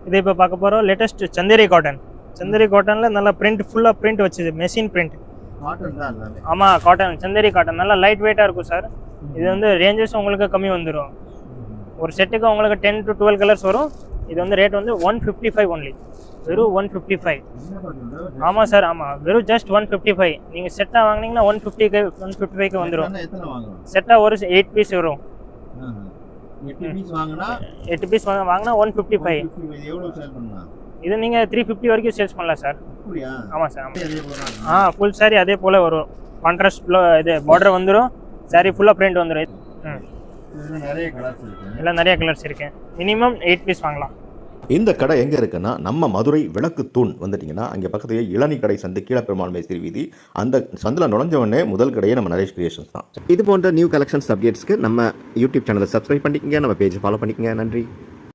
இது இப்போ பார்க்க போகிறோம் லேட்டஸ்ட் சந்தேரி காட்டன். சந்தேரி காட்டனில் நல்லா பிரிண்ட், ஃபுல்லாக பிரிண்ட் வச்சுது, மெஷின் பிரிண்ட். ஆமாம், காட்டன், சந்தேரி காட்டன் நல்லா லைட் வெயிட்டாக இருக்கும் சார். இது வந்து ரேஞ்சஸ் உங்களுக்கு கம்மி வந்துடும். ஒரு செட்டுக்கு உங்களுக்கு 10 to 12 கலர்ஸ் வரும். இது வந்து ரேட் வந்து 155 ஒன்லி, வெறும் 155. ஆமாம் சார், ஆமாம், வெறும் ஜஸ்ட் 155. நீங்கள் செட்டாக வாங்கினீங்கன்னா 155க்கு வந்துடும். செட்டாக ஒரு 8 பீஸ் வரும். 8 பீஸ் வாங்கினா 155. இது நீங்கள் 350 வரைக்கும் சேல்ஸ் பண்ணலாம் சார். ஆமாம் சார், ஆமாம். ஃபுல் சாரி அதே போல் வரும். கான்ட்ராஸ்ட் இது பார்டர் வந்துடும், சாரி ஃபுல்லாக பிரிண்ட் வந்துடும். எல்லாம் நிறைய கலர்ஸ் இருக்கு. மினிமம் 8 பீஸ் வாங்கலாம். இந்த கடை எங்கே இருக்குன்னா நம்ம மதுரை விளக்கு தூண் வந்துட்டிங்கன்னா அங்கே பக்கத்துலேயே இளநீ கடை சந்து, கீழப்பெருமாள் மேஸ்திரி வீதி. அந்த சந்தில் நுழைஞ்சவொடனே முதல் கடையே நம்ம நரேஷ் கிரியேஷன்ஸ் தான். இது போன்ற நியூ கலெக்ஷன்ஸ் அப்டேட்ஸ்க்கு நம்ம யூடியூப் சேனலை சப்ஸ்கிரைப் பண்ணிக்கங்க, நம்ம பேஜ் ஃபாலோ பண்ணிக்கங்க. நன்றி.